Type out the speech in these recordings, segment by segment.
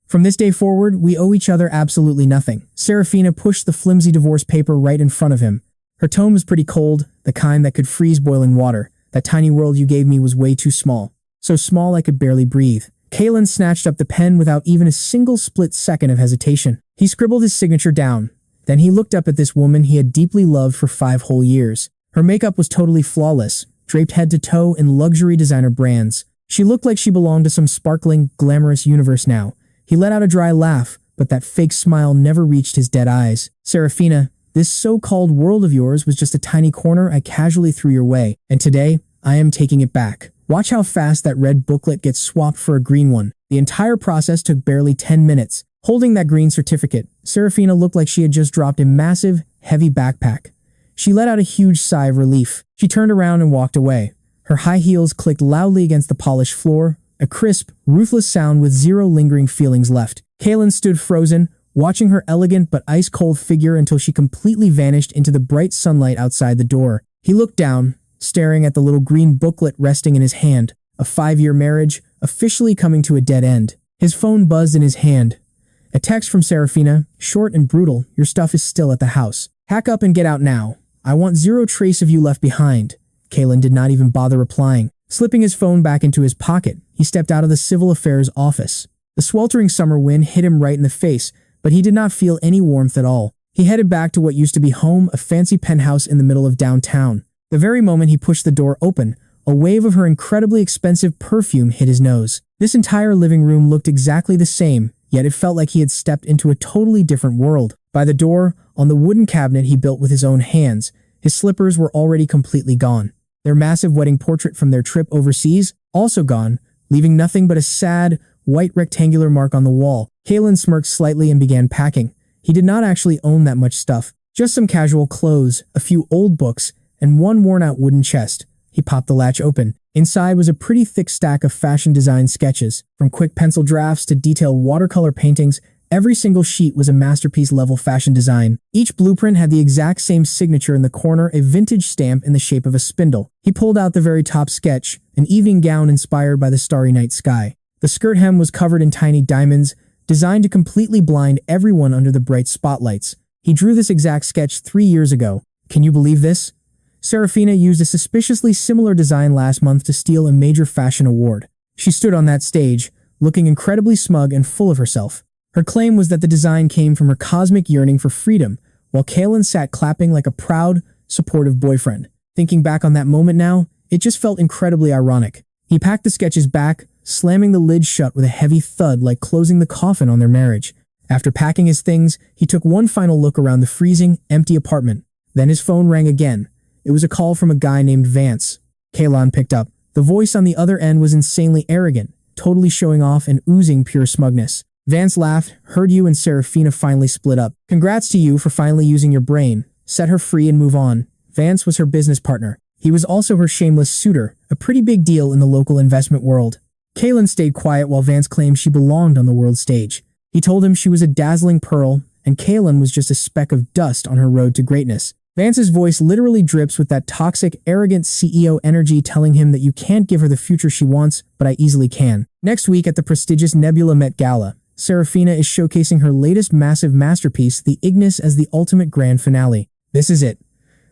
From this day forward, we owe each other absolutely nothing. Serafina pushed the flimsy divorce paper right in front of him. Her tone was pretty cold, the kind that could freeze boiling water. That tiny world you gave me was way too small. So small I could barely breathe. Kalen snatched up the pen without even a single split second of hesitation. He scribbled his signature down. Then he looked up at this woman he had deeply loved for 5 whole years. Her makeup was totally flawless, draped head to toe in luxury designer brands. She looked like she belonged to some sparkling, glamorous universe now. He let out a dry laugh, but that fake smile never reached his dead eyes. Serafina, this so-called world of yours was just a tiny corner I casually threw your way, and today, I am taking it back. Watch how fast that red booklet gets swapped for a green one. The entire process took barely 10 minutes. Holding that green certificate, Serafina looked like she had just dropped a massive, heavy backpack. She let out a huge sigh of relief. She turned around and walked away. Her high heels clicked loudly against the polished floor, a crisp, ruthless sound with zero lingering feelings left. Kalen stood frozen, watching her elegant but ice-cold figure until she completely vanished into the bright sunlight outside the door. He looked down, staring at the little green booklet resting in his hand, a 5-year marriage officially coming to a dead end. His phone buzzed in his hand. A text from Serafina, short and brutal, "Your stuff is still at the house. Hack up and get out now. I want zero trace of you left behind." Kalen did not even bother replying. Slipping his phone back into his pocket, he stepped out of the civil affairs office. The sweltering summer wind hit him right in the face, but he did not feel any warmth at all. He headed back to what used to be home, a fancy penthouse in the middle of downtown. The very moment he pushed the door open, a wave of her incredibly expensive perfume hit his nose. This entire living room looked exactly the same, yet it felt like he had stepped into a totally different world. By the door, on the wooden cabinet he built with his own hands, his slippers were already completely gone. Their massive wedding portrait from their trip overseas, also gone, leaving nothing but a sad, white rectangular mark on the wall. Kalen smirked slightly and began packing. He did not actually own that much stuff, just some casual clothes, a few old books, and one worn-out wooden chest. He popped the latch open. Inside was a pretty thick stack of fashion design sketches. From quick pencil drafts to detailed watercolor paintings, every single sheet was a masterpiece-level fashion design. Each blueprint had the exact same signature in the corner, a vintage stamp in the shape of a spindle. He pulled out the very top sketch, an evening gown inspired by the starry night sky. The skirt hem was covered in tiny diamonds, designed to completely blind everyone under the bright spotlights. He drew this exact sketch 3 years ago. Can you believe this? Serafina used a suspiciously similar design last month to steal a major fashion award. She stood on that stage, looking incredibly smug and full of herself. Her claim was that the design came from her cosmic yearning for freedom, while Kalen sat clapping like a proud, supportive boyfriend. Thinking back on that moment now, it just felt incredibly ironic. He packed the sketches back, slamming the lid shut with a heavy thud like closing the coffin on their marriage. After packing his things, he took one final look around the freezing, empty apartment. Then his phone rang again. It was a call from a guy named Vance. Kalen picked up. The voice on the other end was insanely arrogant, totally showing off and oozing pure smugness. Vance laughed, "Heard you and Serafina finally split up. Congrats to you for finally using your brain. Set her free and move on." Vance was her business partner. He was also her shameless suitor, a pretty big deal in the local investment world. Kalen stayed quiet while Vance claimed she belonged on the world stage. He told him she was a dazzling pearl, and Kalen was just a speck of dust on her road to greatness. Vance's voice literally drips with that toxic, arrogant CEO energy telling him that you can't give her the future she wants, but I easily can. Next week at the prestigious Nebula Met Gala, Serafina is showcasing her latest massive masterpiece, the Ignis, as the ultimate grand finale. This is it.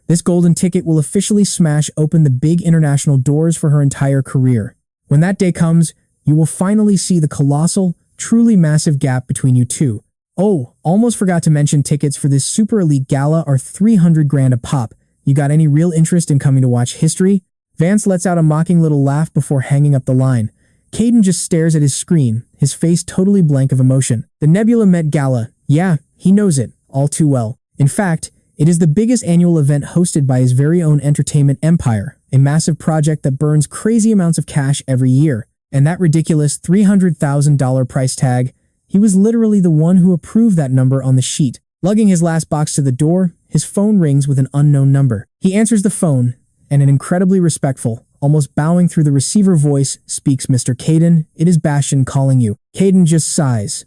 This golden ticket will officially smash open the big international doors for her entire career. When that day comes, you will finally see the colossal, truly massive gap between you two. Oh, almost forgot to mention tickets for this super elite gala are $300 a pop. You got any real interest in coming to watch history? Vance lets out a mocking little laugh before hanging up the line. Caden just stares at his screen, his face totally blank of emotion. The Nebula Met Gala. Yeah, he knows it, all too well. In fact, it is the biggest annual event hosted by his very own entertainment empire, a massive project that burns crazy amounts of cash every year. And that ridiculous $300,000 price tag, he was literally the one who approved that number on the sheet. Lugging his last box to the door, his phone rings with an unknown number. He answers the phone, and an incredibly respectful, almost bowing through the receiver voice, speaks. "Mr. Caden, it is Bastion calling you." Caden just sighs.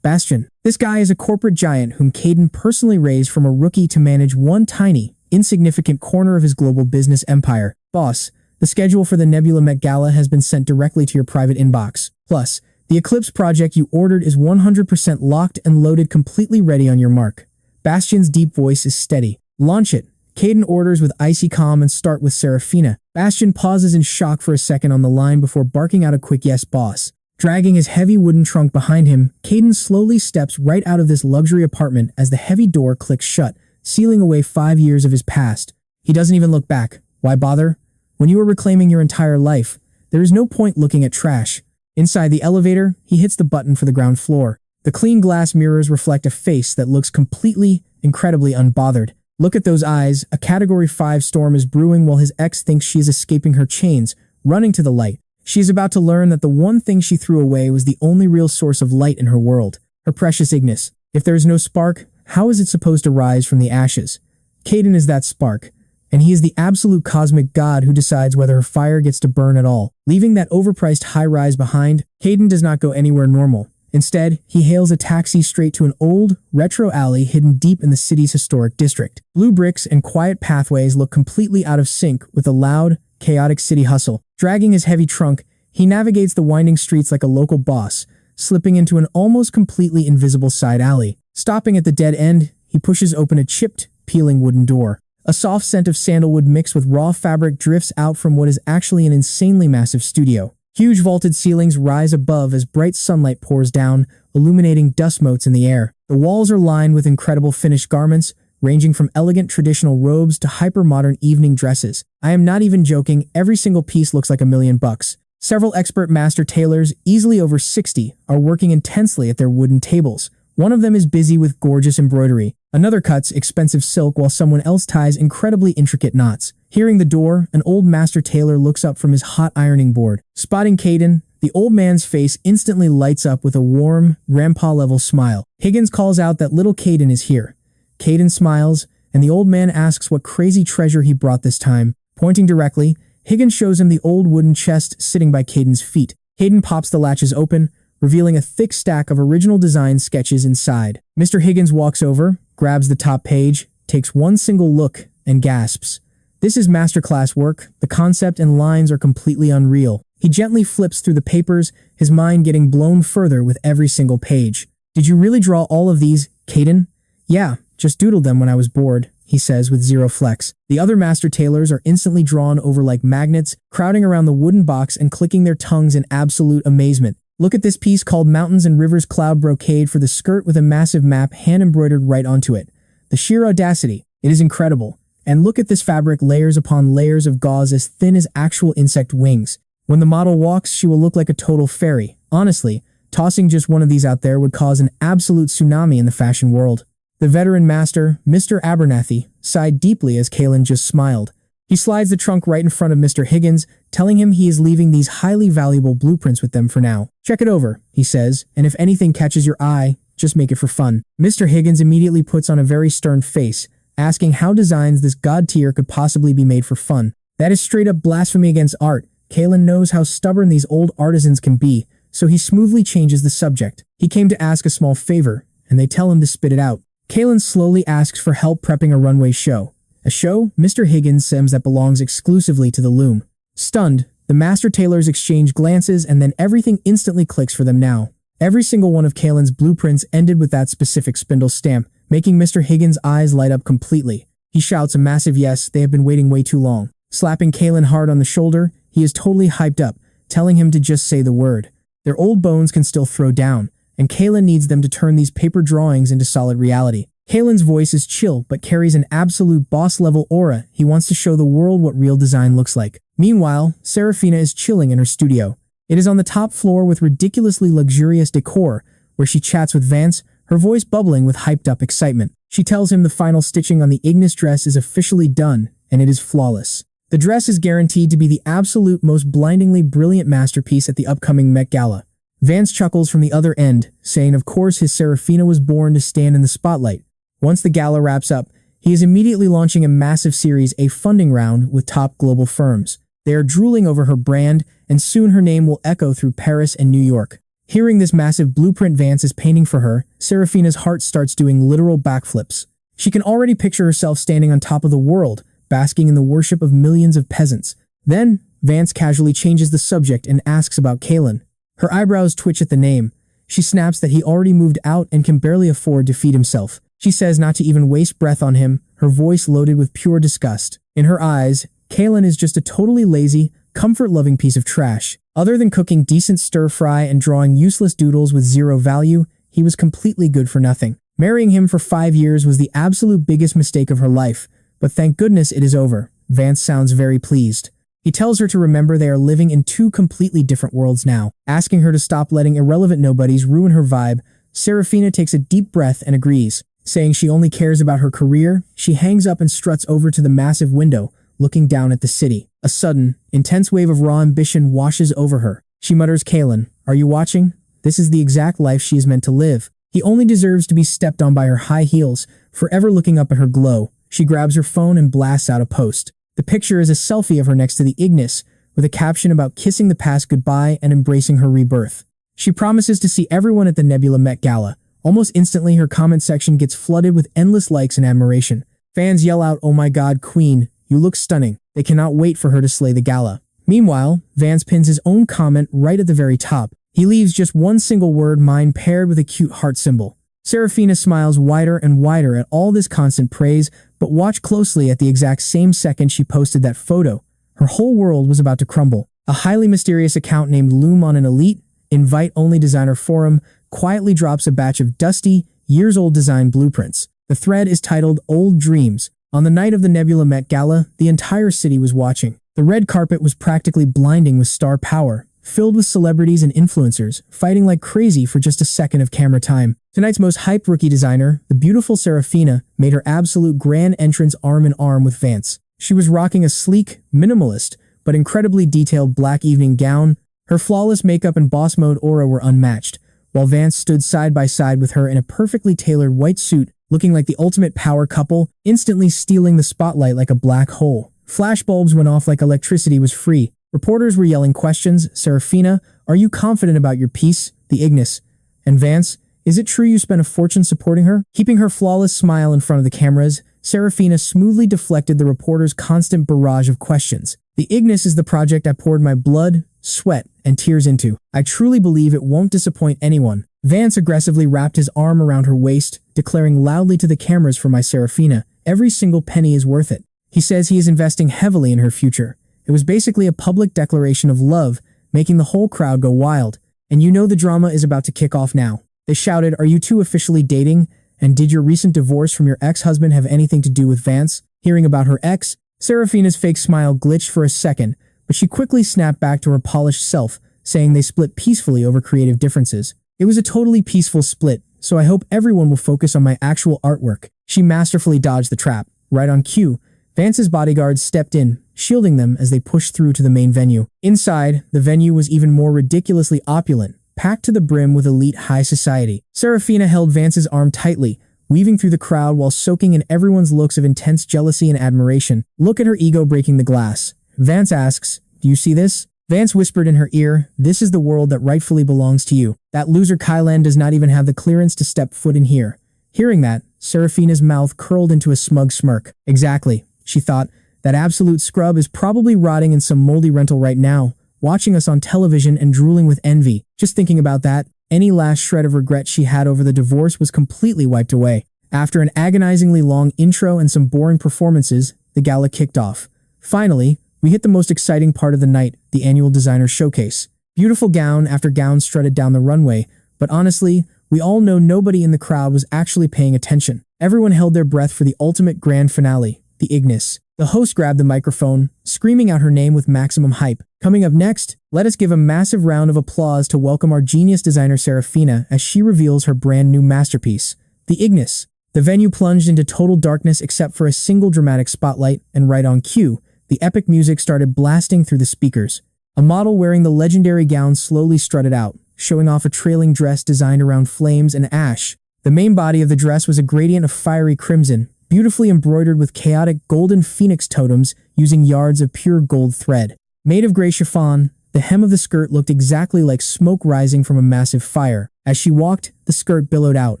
Bastion. This guy is a corporate giant whom Caden personally raised from a rookie to manage one tiny, insignificant corner of his global business empire. "Boss, the schedule for the Nebula Met Gala has been sent directly to your private inbox. Plus, The Eclipse project you ordered is 100% locked and loaded, completely ready on your mark. Bastian's deep voice is steady. Launch it. Caden orders with icy calm and start with Serafina. Bastian pauses in shock for a second on the line before barking out a quick yes, boss. Dragging his heavy wooden trunk behind him, Caden slowly steps right out of this luxury apartment as the heavy door clicks shut, sealing away 5 years of his past. He doesn't even look back. Why bother? When you are reclaiming your entire life, there is no point looking at trash. Inside the elevator, he hits the button for the ground floor. The clean glass mirrors reflect a face that looks completely, incredibly unbothered. Look at those eyes. A Category 5 storm is brewing while his ex thinks she is escaping her chains, running to the light. She is about to learn that the one thing she threw away was the only real source of light in her world, her precious Ignis. If there is no spark, how is it supposed to rise from the ashes? Caden is that spark, and he is the absolute cosmic god who decides whether her fire gets to burn at all. Leaving that overpriced high-rise behind, Caden does not go anywhere normal. Instead, he hails a taxi straight to an old, retro alley hidden deep in the city's historic district. Blue bricks and quiet pathways look completely out of sync with the loud, chaotic city hustle. Dragging his heavy trunk, he navigates the winding streets like a local boss, slipping into an almost completely invisible side alley. Stopping at the dead end, he pushes open a chipped, peeling wooden door. A soft scent of sandalwood mixed with raw fabric drifts out from what is actually an insanely massive studio. Huge vaulted ceilings rise above as bright sunlight pours down, illuminating dust motes in the air. The walls are lined with incredible finished garments, ranging from elegant traditional robes to hyper-modern evening dresses. I am not even joking, every single piece looks like $1,000,000. Several expert master tailors, easily over 60, are working intensely at their wooden tables. One of them is busy with gorgeous embroidery. Another cuts expensive silk while someone else ties incredibly intricate knots. Hearing the door, an old master tailor looks up from his hot ironing board. Spotting Caden, the old man's face instantly lights up with a warm, grandpa-level smile. Higgins calls out that little Caden is here. Caden smiles, and the old man asks what crazy treasure he brought this time. Pointing directly, Higgins shows him the old wooden chest sitting by Caden's feet. Caden pops the latches open, revealing a thick stack of original design sketches inside. Mr. Higgins walks over, grabs the top page, takes one single look, and gasps. This is masterclass work. The concept and lines are completely unreal. He gently flips through the papers, his mind getting blown further with every single page. Did you really draw all of these, Caden? Yeah, just doodled them when I was bored, he says with zero flex. The other master tailors are instantly drawn over like magnets, crowding around the wooden box and clicking their tongues in absolute amazement. Look at this piece called Mountains and Rivers Cloud Brocade for the skirt with a massive map hand-embroidered right onto it. The sheer audacity. It is incredible. And look at this fabric, layers upon layers of gauze as thin as actual insect wings. When the model walks, she will look like a total fairy. Honestly, tossing just one of these out there would cause an absolute tsunami in the fashion world. The veteran master, Mr. Abernathy, sighed deeply as Kalen just smiled. He slides the trunk right in front of Mr. Higgins, telling him he is leaving these highly valuable blueprints with them for now. Check it over, he says, and if anything catches your eye, just make it for fun. Mr. Higgins immediately puts on a very stern face, asking how designs this god tier could possibly be made for fun. That is straight up blasphemy against art. Kalen knows how stubborn these old artisans can be, so he smoothly changes the subject. He came to ask a small favor, and they tell him to spit it out. Kalen slowly asks for help prepping a runway show. A show, Mr. Higgins says, that belongs exclusively to the loom. Stunned, the master tailors exchange glances and then everything instantly clicks for them now. Every single one of Kalen's blueprints ended with that specific spindle stamp, making Mr. Higgins' eyes light up completely. He shouts a massive yes, they have been waiting way too long. Slapping Kalen hard on the shoulder, he is totally hyped up, telling him to just say the word. Their old bones can still throw down, and Kalen needs them to turn these paper drawings into solid reality. Kalen's voice is chill but carries an absolute boss-level aura. He wants to show the world what real design looks like. Meanwhile, Serafina is chilling in her studio. It is on the top floor with ridiculously luxurious decor, where she chats with Vance, her voice bubbling with hyped-up excitement. She tells him the final stitching on the Ignis dress is officially done, and it is flawless. The dress is guaranteed to be the absolute most blindingly brilliant masterpiece at the upcoming Met Gala. Vance chuckles from the other end, saying of course his Serafina was born to stand in the spotlight. Once the gala wraps up, he is immediately launching a massive Series A funding round with top global firms. They are drooling over her brand, and soon her name will echo through Paris and New York. Hearing this massive blueprint Vance is painting for her, Serafina's heart starts doing literal backflips. She can already picture herself standing on top of the world, basking in the worship of millions of peasants. Then, Vance casually changes the subject and asks about Kalen. Her eyebrows twitch at the name. She snaps that he already moved out and can barely afford to feed himself. She says not to even waste breath on him, her voice loaded with pure disgust. In her eyes, Kalen is just a totally lazy, comfort-loving piece of trash. Other than cooking decent stir-fry and drawing useless doodles with zero value, he was completely good for nothing. Marrying him for 5 years was the absolute biggest mistake of her life, but thank goodness it is over. Vance sounds very pleased. He tells her to remember they are living in 2 completely different worlds now, asking her to stop letting irrelevant nobodies ruin her vibe. Serafina takes a deep breath and agrees. Saying she only cares about her career, she hangs up and struts over to the massive window, looking down at the city. A sudden, intense wave of raw ambition washes over her. She mutters, "Kalen, are you watching? This is the exact life she is meant to live." He only deserves to be stepped on by her high heels, forever looking up at her glow. She grabs her phone and blasts out a post. The picture is a selfie of her next to the Ignis, with a caption about kissing the past goodbye and embracing her rebirth. She promises to see everyone at the Nebula Met Gala. Almost instantly, her comment section gets flooded with endless likes and admiration. Fans yell out, "Oh my god, Queen, you look stunning." They cannot wait for her to slay the gala. Meanwhile, Vance pins his own comment right at the very top. He leaves just one single word, mine, paired with a cute heart symbol. Serafina smiles wider and wider at all this constant praise, but watch closely at the exact same second she posted that photo. Her whole world was about to crumble. A highly mysterious account named Loom on an elite, invite-only designer forum quietly drops a batch of dusty, years-old design blueprints. The thread is titled Old Dreams. On the night of the Nebula Met Gala, the entire city was watching. The red carpet was practically blinding with star power, filled with celebrities and influencers, fighting like crazy for just a second of camera time. Tonight's most hyped rookie designer, the beautiful Serafina, made her absolute grand entrance arm in arm with Vance. She was rocking a sleek, minimalist, but incredibly detailed black evening gown. Her flawless makeup and boss mode aura were unmatched, while Vance stood side by side with her in a perfectly tailored white suit, looking like the ultimate power couple, instantly stealing the spotlight like a black hole. Flashbulbs went off like electricity was free. Reporters were yelling questions. Serafina, are you confident about your piece? The Ignis. And Vance, is it true you spent a fortune supporting her? Keeping her flawless smile in front of the cameras, Serafina smoothly deflected the reporters' constant barrage of questions. The Ignis is the project I poured my blood, sweat, and tears into. I truly believe it won't disappoint anyone. Vance aggressively wrapped his arm around her waist, declaring loudly to the cameras, for my Serafina, every single penny is worth it. He says he is investing heavily in her future. It was basically a public declaration of love, making the whole crowd go wild. And you know the drama is about to kick off now. They shouted, "Are you two officially dating? And did your recent divorce from your ex-husband have anything to do with Vance?" Hearing about her ex, Serafina's fake smile glitched for a second, but she quickly snapped back to her polished self, saying they split peacefully over creative differences. It was a totally peaceful split, so I hope everyone will focus on my actual artwork. She masterfully dodged the trap. Right on cue, Vance's bodyguards stepped in, shielding them as they pushed through to the main venue. Inside, the venue was even more ridiculously opulent, packed to the brim with elite high society. Serafina held Vance's arm tightly, weaving through the crowd while soaking in everyone's looks of intense jealousy and admiration. Look at her ego breaking the glass. Vance asks, "Do you see this?" Vance whispered in her ear, "This is the world that rightfully belongs to you. That loser Kylan does not even have the clearance to step foot in here." Hearing that, Serafina's mouth curled into a smug smirk. Exactly, she thought. That absolute scrub is probably rotting in some moldy rental right now, watching us on television and drooling with envy. Just thinking about that, any last shred of regret she had over the divorce was completely wiped away. After an agonizingly long intro and some boring performances, the gala kicked off. Finally, we hit the most exciting part of the night, the annual designer showcase. Beautiful gown after gown strutted down the runway, but honestly, we all know nobody in the crowd was actually paying attention. Everyone held their breath for the ultimate grand finale, the Ignis. The host grabbed the microphone, screaming out her name with maximum hype. Coming up next, let us give a massive round of applause to welcome our genius designer Serafina as she reveals her brand new masterpiece, the Ignis. The venue plunged into total darkness except for a single dramatic spotlight, and right on cue, the epic music started blasting through the speakers. A model wearing the legendary gown slowly strutted out, showing off a trailing dress designed around flames and ash. The main body of the dress was a gradient of fiery crimson, beautifully embroidered with chaotic golden phoenix totems using yards of pure gold thread. Made of gray chiffon, the hem of the skirt looked exactly like smoke rising from a massive fire. As she walked, the skirt billowed out.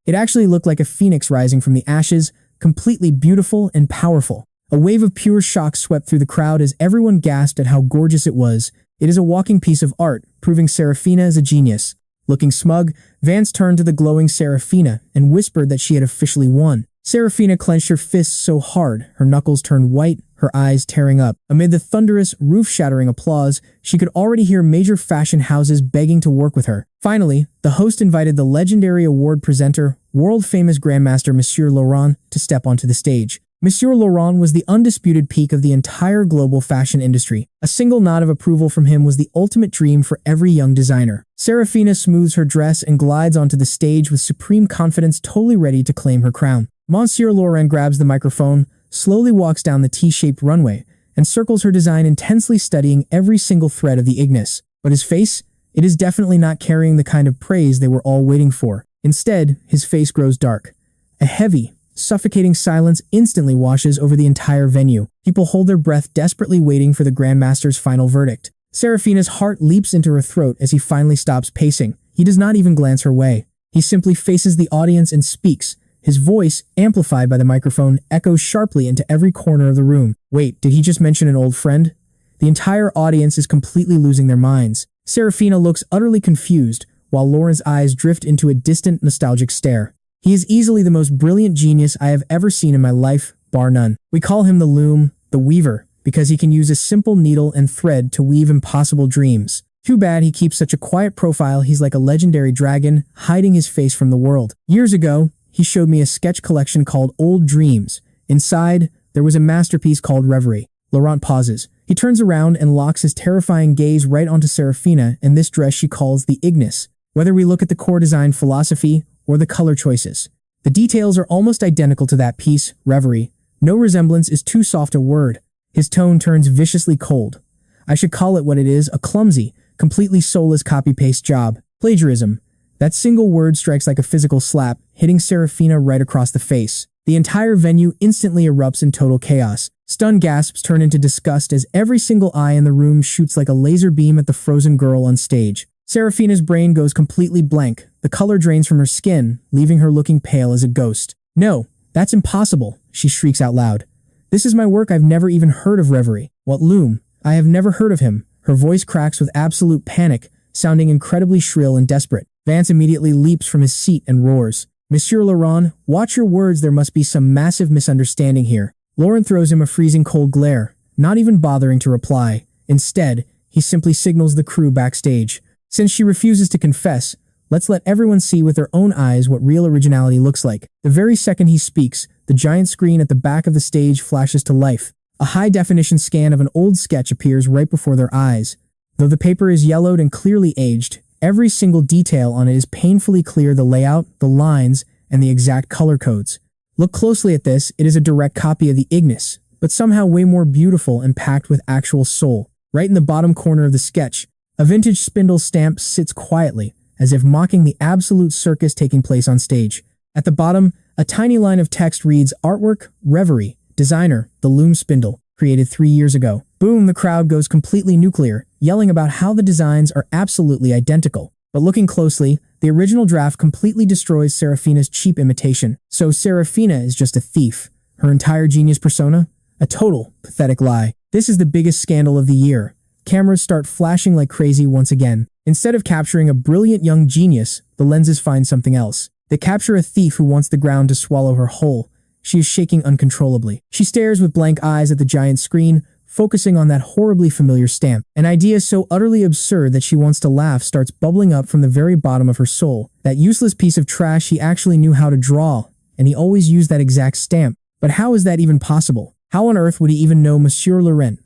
It actually looked like a phoenix rising from the ashes, completely beautiful and powerful. A wave of pure shock swept through the crowd as everyone gasped at how gorgeous it was. It is a walking piece of art, proving Serafina is a genius. Looking smug, Vance turned to the glowing Serafina and whispered that she had officially won. Serafina clenched her fists so hard, her knuckles turned white, her eyes tearing up. Amid the thunderous, roof-shattering applause, she could already hear major fashion houses begging to work with her. Finally, the host invited the legendary award presenter, world-famous Grandmaster Monsieur Laurent, to step onto the stage. Monsieur Laurent was the undisputed peak of the entire global fashion industry. A single nod of approval from him was the ultimate dream for every young designer. Serafina smooths her dress and glides onto the stage with supreme confidence, totally ready to claim her crown. Monsieur Laurent grabs the microphone, slowly walks down the T-shaped runway, and circles her design, intensely studying every single thread of the Ignis. But his face? It is definitely not carrying the kind of praise they were all waiting for. Instead, his face grows dark. A heavy, suffocating silence instantly washes over the entire venue. People hold their breath, desperately waiting for the Grandmaster's final verdict. Serafina's heart leaps into her throat as he finally stops pacing. He does not even glance her way. He simply faces the audience and speaks. His voice, amplified by the microphone, echoes sharply into every corner of the room. Wait, did he just mention an old friend? The entire audience is completely losing their minds. Serafina looks utterly confused, while Lauren's eyes drift into a distant, nostalgic stare. He is easily the most brilliant genius I have ever seen in my life, bar none. We call him the loom, the weaver, because he can use a simple needle and thread to weave impossible dreams. Too bad he keeps such a quiet profile. He's like a legendary dragon, hiding his face from the world. Years ago, he showed me a sketch collection called Old Dreams. Inside, there was a masterpiece called Reverie. Laurent pauses. He turns around and locks his terrifying gaze right onto Serafina and this dress she calls the Ignis. Whether we look at the core design philosophy or the color choices, the details are almost identical to that piece, Reverie. No resemblance is too soft a word. His tone turns viciously cold. I should call it what it is, a clumsy, completely soulless copy-paste job. Plagiarism. That single word strikes like a physical slap, hitting Serafina right across the face. The entire venue instantly erupts in total chaos. Stunned gasps turn into disgust as every single eye in the room shoots like a laser beam at the frozen girl on stage. Serafina's brain goes completely blank. The color drains from her skin, leaving her looking pale as a ghost. No, that's impossible, she shrieks out loud. This is my work. I've never even heard of Reverie. What loom? I have never heard of him. Her voice cracks with absolute panic, sounding incredibly shrill and desperate. Vance immediately leaps from his seat and roars. Monsieur Laurent, watch your words. There must be some massive misunderstanding here. Lauren throws him a freezing cold glare, not even bothering to reply. Instead, he simply signals the crew backstage. Since she refuses to confess, let's let everyone see with their own eyes what real originality looks like. The very second he speaks, the giant screen at the back of the stage flashes to life. A high-definition scan of an old sketch appears right before their eyes. Though the paper is yellowed and clearly aged, every single detail on it is painfully clear: the layout, the lines, and the exact color codes. Look closely at this. It is a direct copy of the Ignis, but somehow way more beautiful and packed with actual soul. Right in the bottom corner of the sketch, a vintage spindle stamp sits quietly, as if mocking the absolute circus taking place on stage. At the bottom, a tiny line of text reads, "Artwork, Reverie, designer, the loom spindle, created 3 years ago." Boom, the crowd goes completely nuclear, yelling about how the designs are absolutely identical. But looking closely, the original draft completely destroys Serafina's cheap imitation. So Serafina is just a thief. Her entire genius persona? A total, pathetic lie. This is the biggest scandal of the year. Cameras start flashing like crazy once again. Instead of capturing a brilliant young genius, the lenses find something else. They capture a thief who wants the ground to swallow her whole. She is shaking uncontrollably. She stares with blank eyes at the giant screen, focusing on that horribly familiar stamp. An idea so utterly absurd that she wants to laugh starts bubbling up from the very bottom of her soul. That useless piece of trash, he actually knew how to draw, and he always used that exact stamp. But how is that even possible? How on earth would he even know Monsieur Laurent?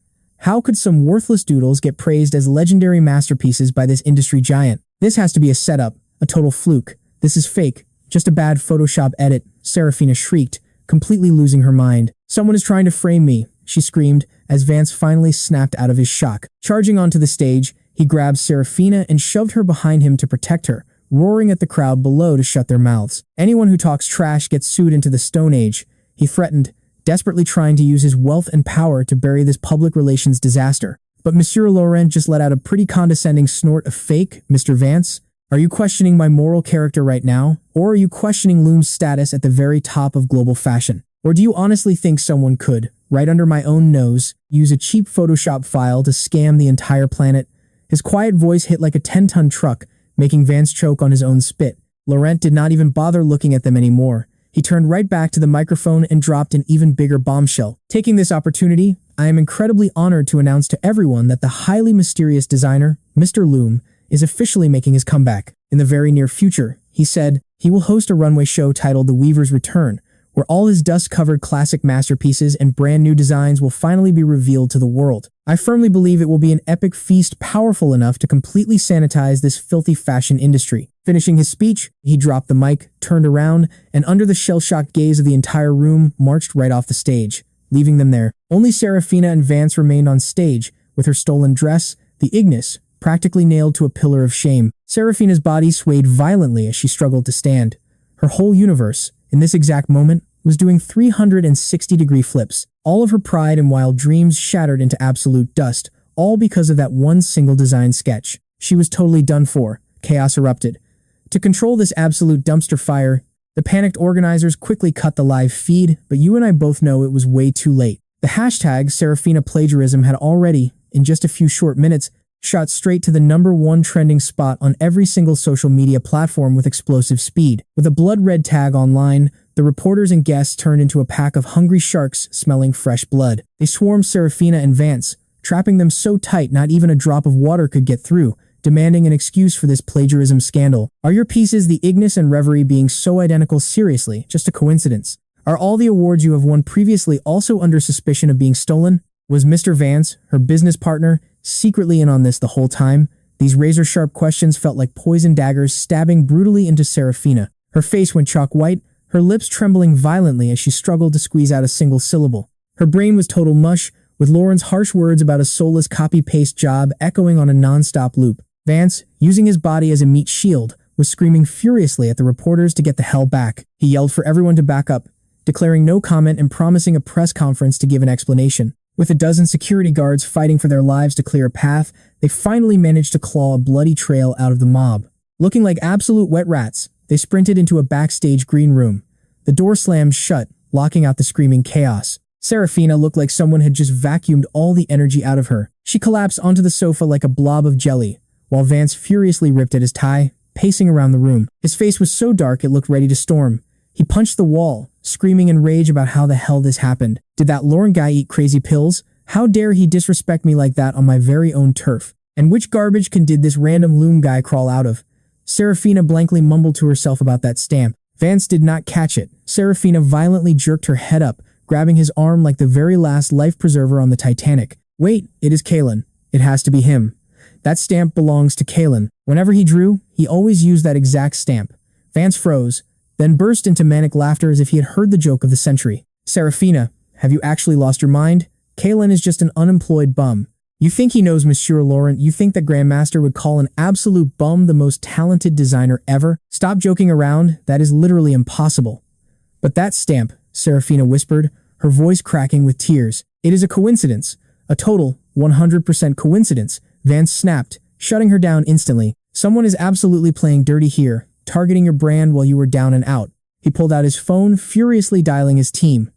How could some worthless doodles get praised as legendary masterpieces by this industry giant? This has to be a setup, a total fluke. This is fake, just a bad Photoshop edit, Serafina shrieked, completely losing her mind. Someone is trying to frame me, she screamed, as Vance finally snapped out of his shock. Charging onto the stage, he grabbed Serafina and shoved her behind him to protect her, roaring at the crowd below to shut their mouths. Anyone who talks trash gets sued into the Stone Age, he threatened, desperately trying to use his wealth and power to bury this public relations disaster. But Monsieur Laurent just let out a pretty condescending snort of fake, Mr. Vance. Are you questioning my moral character right now? Or are you questioning Loom's status at the very top of global fashion? Or do you honestly think someone could, right under my own nose, use a cheap Photoshop file to scam the entire planet? His quiet voice hit like a 10-ton truck, making Vance choke on his own spit. Laurent did not even bother looking at them anymore. He turned right back to the microphone and dropped an even bigger bombshell. Taking this opportunity, I am incredibly honored to announce to everyone that the highly mysterious designer, Mr. Loom, is officially making his comeback. In the very near future, he said, he will host a runway show titled The Weaver's Return, where all his dust-covered classic masterpieces and brand new designs will finally be revealed to the world. I firmly believe it will be an epic feast powerful enough to completely sanitize this filthy fashion industry. Finishing his speech, he dropped the mic, turned around, and under the shell-shocked gaze of the entire room, marched right off the stage, leaving them there. Only Serafina and Vance remained on stage, with her stolen dress, the Ignis, practically nailed to a pillar of shame. Serafina's body swayed violently as she struggled to stand. Her whole universe, in this exact moment, was doing 360-degree flips. All of her pride and wild dreams shattered into absolute dust, all because of that one single design sketch. She was totally done for. Chaos erupted. To control this absolute dumpster fire, the panicked organizers quickly cut the live feed, but you and I both know it was way too late. The hashtag Serafina Plagiarism had already, in just a few short minutes, shot straight to the #1 trending spot on every single social media platform with explosive speed. With a blood-red tag online, the reporters and guests turned into a pack of hungry sharks smelling fresh blood. They swarmed Serafina and Vance, trapping them so tight not even a drop of water could get through, demanding an excuse for this plagiarism scandal. Are your pieces, the Ignis and Reverie, being so identical seriously just a coincidence? Are all the awards you have won previously also under suspicion of being stolen? Was Mr. Vance, her business partner, secretly in on this the whole time? These razor-sharp questions felt like poison daggers stabbing brutally into Serafina. Her face went chalk white, her lips trembling violently as she struggled to squeeze out a single syllable. Her brain was total mush, with Lauren's harsh words about a soulless copy-paste job echoing on a non-stop loop. Vance, using his body as a meat shield, was screaming furiously at the reporters to get the hell back. He yelled for everyone to back up, declaring no comment and promising a press conference to give an explanation. With a dozen security guards fighting for their lives to clear a path, they finally managed to claw a bloody trail out of the mob. Looking like absolute wet rats, they sprinted into a backstage green room. The door slammed shut, locking out the screaming chaos. Serafina looked like someone had just vacuumed all the energy out of her. She collapsed onto the sofa like a blob of jelly, while Vance furiously ripped at his tie, pacing around the room. His face was so dark it looked ready to storm. He punched the wall, screaming in rage about how the hell this happened. Did that Lauren guy eat crazy pills? How dare he disrespect me like that on my very own turf? And which garbage can did this random Loom guy crawl out of? Serafina blankly mumbled to herself about that stamp. Vance did not catch it. Serafina violently jerked her head up, grabbing his arm like the very last life preserver on the Titanic. Wait, it is Kalen. It has to be him. That stamp belongs to Kalen. Whenever he drew, he always used that exact stamp. Vance froze, then burst into manic laughter as if he had heard the joke of the century. Serafina, have you actually lost your mind? Kalen is just an unemployed bum. You think he knows Monsieur Laurent? You think that Grandmaster would call an absolute bum the most talented designer ever? Stop joking around, that is literally impossible. But that stamp, Serafina whispered, her voice cracking with tears. It is a coincidence. A total, 100% coincidence. Vance snapped, shutting her down instantly. Someone is absolutely playing dirty here, targeting your brand while you were down and out. He pulled out his phone, furiously dialing his team.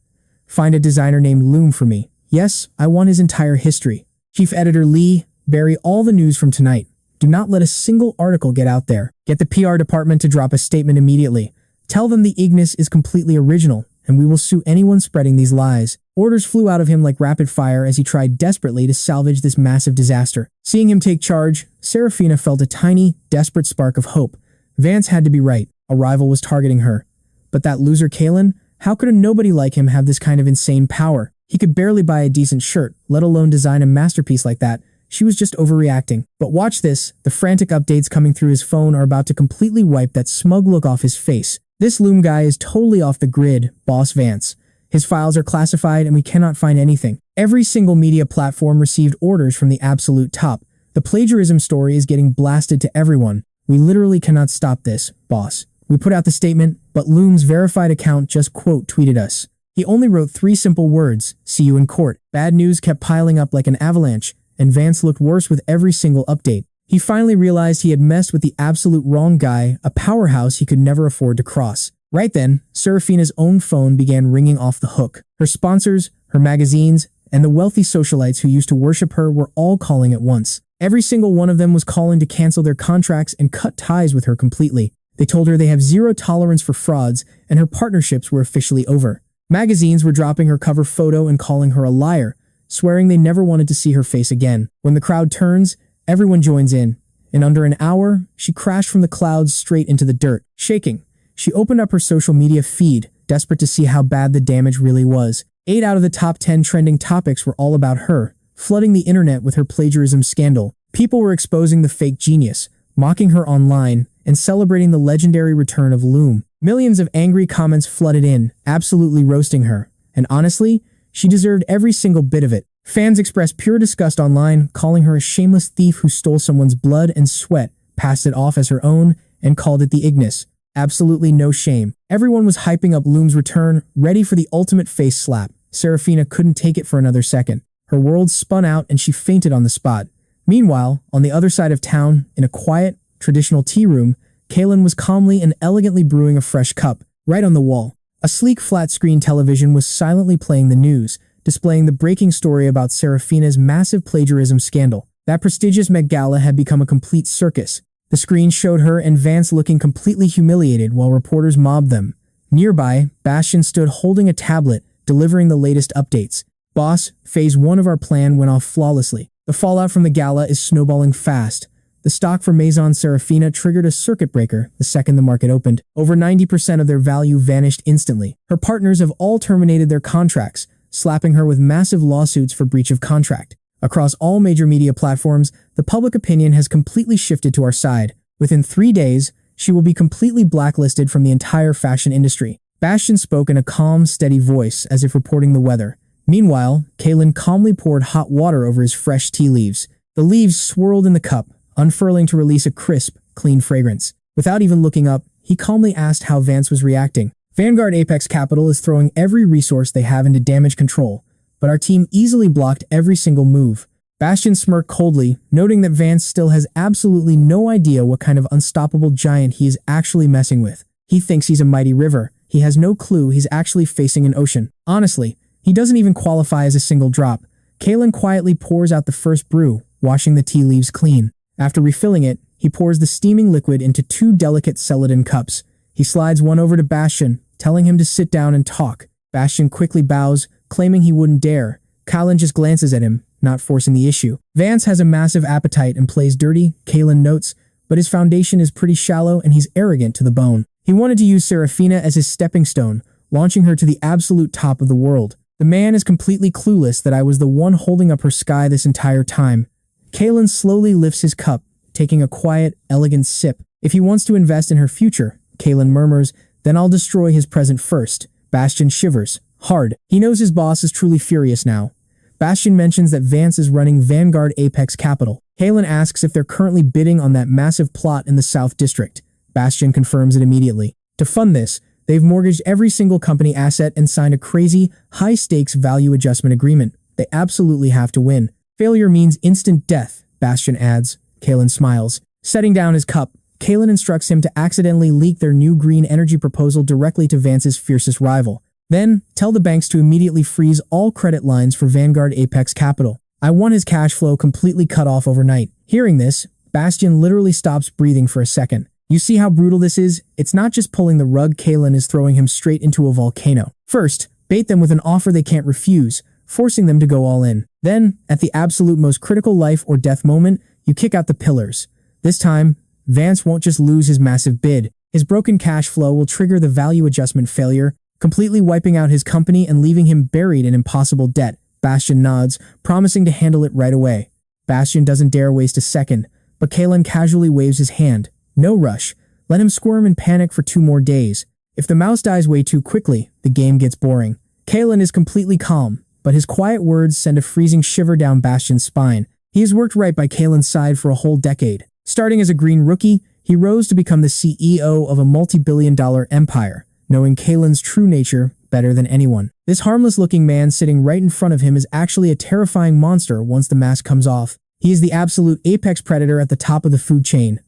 Find a designer named Loom for me. Yes, I want his entire history. Chief Editor Lee, bury all the news from tonight. Do not let a single article get out there. Get the PR department to drop a statement immediately. Tell them the Ignis is completely original, and we will sue anyone spreading these lies. Orders flew out of him like rapid fire as he tried desperately to salvage this massive disaster. Seeing him take charge, Serafina felt a tiny, desperate spark of hope. Vance had to be right. A rival was targeting her. But that loser Kalen? How could a nobody like him have this kind of insane power? He could barely buy a decent shirt, let alone design a masterpiece like that. She was just overreacting. But watch this, the frantic updates coming through his phone are about to completely wipe that smug look off his face. This Loom guy is totally off the grid, Boss Vance. His files are classified and we cannot find anything. Every single media platform received orders from the absolute top. The plagiarism story is getting blasted to everyone. We literally cannot stop this, boss. We put out the statement, but Loom's verified account just quote tweeted us. He only wrote 3 simple words, see you in court. Bad news kept piling up like an avalanche, and Vance looked worse with every single update. He finally realized he had messed with the absolute wrong guy, a powerhouse he could never afford to cross. Right then, Serafina's own phone began ringing off the hook. Her sponsors, her magazines, and the wealthy socialites who used to worship her were all calling at once. Every single one of them was calling to cancel their contracts and cut ties with her completely. They told her they have zero tolerance for frauds, and her partnerships were officially over. Magazines were dropping her cover photo and calling her a liar, swearing they never wanted to see her face again. When the crowd turns, everyone joins in. In under an hour, she crashed from the clouds straight into the dirt. Shaking, she opened up her social media feed, desperate to see how bad the damage really was. 8 out of the top 10 trending topics were all about her, flooding the internet with her plagiarism scandal. People were exposing the fake genius, mocking her online, and celebrating the legendary return of Loom. Millions of angry comments flooded in, absolutely roasting her. And honestly, she deserved every single bit of it. Fans expressed pure disgust online, calling her a shameless thief who stole someone's blood and sweat, passed it off as her own, and called it the Ignis. Absolutely no shame. Everyone was hyping up Loom's return, ready for the ultimate face slap. Serafina couldn't take it for another second. Her world spun out and she fainted on the spot. Meanwhile, on the other side of town, in a quiet, traditional tea room, Kaylin was calmly and elegantly brewing a fresh cup. Right on the wall, a sleek flat-screen television was silently playing the news, displaying the breaking story about Serafina's massive plagiarism scandal. That prestigious Met Gala had become a complete circus. The screen showed her and Vance looking completely humiliated while reporters mobbed them. Nearby, Bastian stood holding a tablet, delivering the latest updates. "Boss, phase 1 of our plan went off flawlessly. The fallout from the gala is snowballing fast. The stock for Maison Serafina triggered a circuit breaker the second the market opened. Over 90% of their value vanished instantly. Her partners have all terminated their contracts, slapping her with massive lawsuits for breach of contract. Across all major media platforms, the public opinion has completely shifted to our side. Within 3 days, she will be completely blacklisted from the entire fashion industry." Bastian spoke in a calm, steady voice, as if reporting the weather. Meanwhile, Kaylin calmly poured hot water over his fresh tea leaves. The leaves swirled in the cup, unfurling to release a crisp, clean fragrance. Without even looking up, he calmly asked how Vance was reacting. "Vanguard Apex Capital is throwing every resource they have into damage control, but our team easily blocked every single move." Bastian smirked coldly, noting that Vance still has absolutely no idea what kind of unstoppable giant he is actually messing with. He thinks he's a mighty river. He has no clue he's actually facing an ocean. Honestly, he doesn't even qualify as a single drop. Kaylin quietly pours out the first brew, washing the tea leaves clean. After refilling it, he pours the steaming liquid into 2 delicate celadon cups. He slides one over to Bastian, telling him to sit down and talk. Bastian quickly bows, claiming he wouldn't dare. Kaylin just glances at him, not forcing the issue. Vance has a massive appetite and plays dirty, Kaylin notes, but his foundation is pretty shallow and he's arrogant to the bone. He wanted to use Serafina as his stepping stone, launching her to the absolute top of the world. "The man is completely clueless that I was the one holding up her sky this entire time." Kaylin slowly lifts his cup, taking a quiet, elegant sip. "If he wants to invest in her future," Kaylin murmurs, "then I'll destroy his present first." Bastian shivers. Hard. He knows his boss is truly furious now. Bastian mentions that Vance is running Vanguard Apex Capital. Kaylin asks if they're currently bidding on that massive plot in the South District. Bastian confirms it immediately. To fund this, they've mortgaged every single company asset and signed a crazy, high-stakes value adjustment agreement. They absolutely have to win. "Failure means instant death," Bastian adds. Kaylin smiles. Setting down his cup, Kaylin instructs him to accidentally leak their new green energy proposal directly to Vance's fiercest rival. Then, tell the banks to immediately freeze all credit lines for Vanguard Apex Capital. "I want his cash flow completely cut off overnight." Hearing this, Bastian literally stops breathing for a second. "You see how brutal this is? It's not just pulling the rug, Kaylin is throwing him straight into a volcano. First, bait them with an offer they can't refuse, forcing them to go all in. Then, at the absolute most critical life or death moment, you kick out the pillars. This time, Vance won't just lose his massive bid. His broken cash flow will trigger the value adjustment failure, completely wiping out his company and leaving him buried in impossible debt." Bastian nods, promising to handle it right away. Bastian doesn't dare waste a second, but Kaylin casually waves his hand. "No rush. Let him squirm and panic for 2 more days. If the mouse dies way too quickly, the game gets boring." Kaylin is completely calm, but his quiet words send a freezing shiver down Bastian's spine. He has worked right by Kaylin's side for a whole decade. Starting as a green rookie, he rose to become the CEO of a multi-billion-dollar empire, knowing Kaylin's true nature better than anyone. This harmless-looking man sitting right in front of him is actually a terrifying monster once the mask comes off. He is the absolute apex predator at the top of the food chain.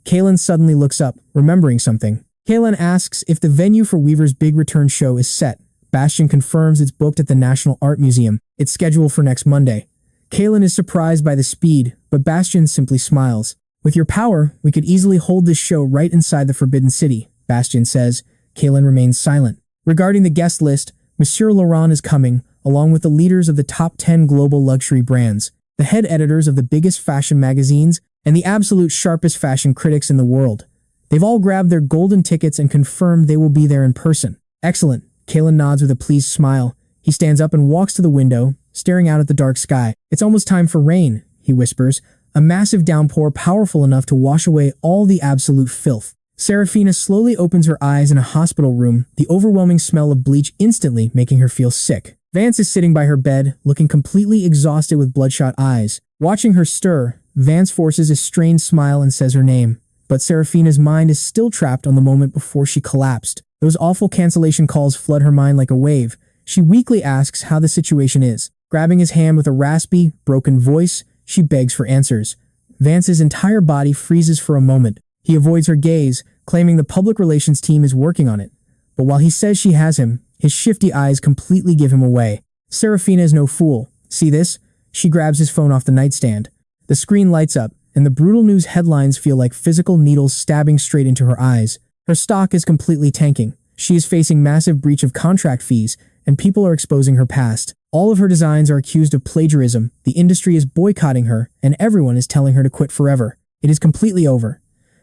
Kaylin suddenly looks up, remembering something. Kaylin asks if the venue for Weaver's big return show is set. Bastian confirms it's booked at the National Art Museum. It's scheduled for next Monday. Kalen is surprised by the speed, but Bastian simply smiles. With your power, we could easily hold this show right inside the Forbidden City, Bastian says. Kalen remains silent. Regarding the guest list, Monsieur Laurent is coming, along with the leaders of the top 10 global luxury brands, the head editors of the biggest fashion magazines, and the absolute sharpest fashion critics in the world. They've all grabbed their golden tickets and confirmed they will be there in person. Excellent. Kalen nods with a pleased smile. He stands up and walks to the window, staring out at the dark sky. It's almost time for rain, he whispers, a massive downpour powerful enough to wash away all the absolute filth. Serafina slowly opens her eyes in a hospital room, the overwhelming smell of bleach instantly making her feel sick. Vance is sitting by her bed, looking completely exhausted with bloodshot eyes. Watching her stir, Vance forces a strained smile and says her name. But Serafina's mind is still trapped on the moment before she collapsed. Those awful cancellation calls flood her mind like a wave. She weakly asks how the situation is. Grabbing his hand with a raspy, broken voice, she begs for answers. Vance's entire body freezes for a moment. He avoids her gaze, claiming the public relations team is working on it. But while he says she has him, his shifty eyes completely give him away. Serafina is no fool. See this? She grabs his phone off the nightstand. The screen lights up, and the brutal news headlines feel like physical needles stabbing straight into her eyes. Her stock is completely tanking. She is facing massive breach of contract fees, and people are exposing her past. All of her designs are accused of plagiarism, the industry is boycotting her, and everyone is telling her to quit forever. It is completely over.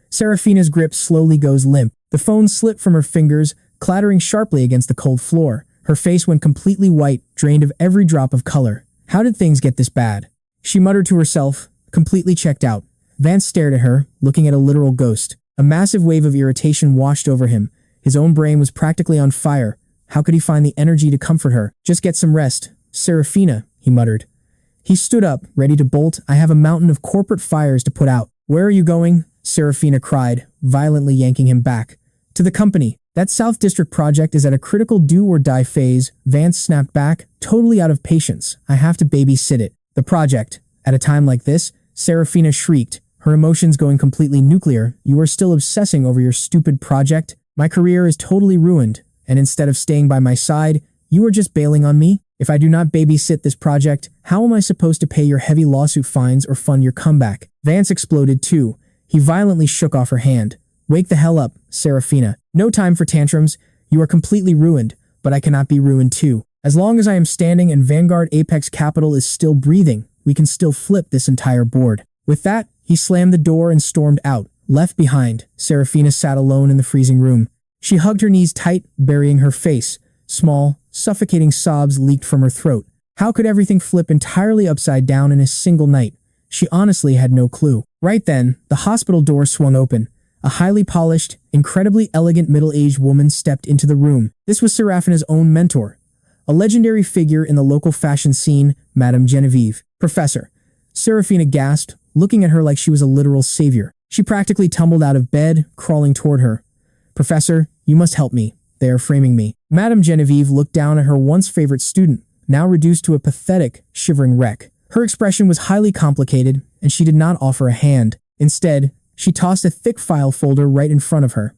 Serafina's grip slowly goes limp. The phone slipped from her fingers, clattering sharply against the cold floor. Her face went completely white, drained of every drop of color. How did things get this bad? She muttered to herself, completely checked out. Vance stared at her, looking at a literal ghost. A massive wave of irritation washed over him. His own brain was practically on fire. How could he find the energy to comfort her? Just get some rest. Serafina, he muttered. He stood up, ready to bolt. I have a mountain of corporate fires to put out. Where are you going? Serafina cried, violently yanking him back. To the company. That South District project is at a critical do-or-die phase. Vance snapped back, totally out of patience. I have to babysit it. The project. At a time like this, Serafina shrieked, her emotions going completely nuclear. You are still obsessing over your stupid project? My career is totally ruined, and instead of staying by my side, you are just bailing on me? If I do not babysit this project, how am I supposed to pay your heavy lawsuit fines or fund your comeback? Vance exploded too. He violently shook off her hand. Wake the hell up, Serafina. No time for tantrums. You are completely ruined, but I cannot be ruined too. As long as I am standing and Vanguard Apex Capital is still breathing, we can still flip this entire board. With that, he slammed the door and stormed out. Left behind, Serafina sat alone in the freezing room. She hugged her knees tight, burying her face. Small, suffocating sobs leaked from her throat. How could everything flip entirely upside down in a single night? She honestly had no clue. Right then, the hospital door swung open. A highly polished, incredibly elegant middle-aged woman stepped into the room. This was Serafina's own mentor, a legendary figure in the local fashion scene, Madame Genevieve. Professor. Serafina gasped, looking at her like she was a literal savior. She practically tumbled out of bed, crawling toward her. Professor, you must help me. They are framing me. Madame Genevieve looked down at her once favorite student, now reduced to a pathetic, shivering wreck. Her expression was highly complicated, and she did not offer a hand. Instead, she tossed a thick file folder right in front of her.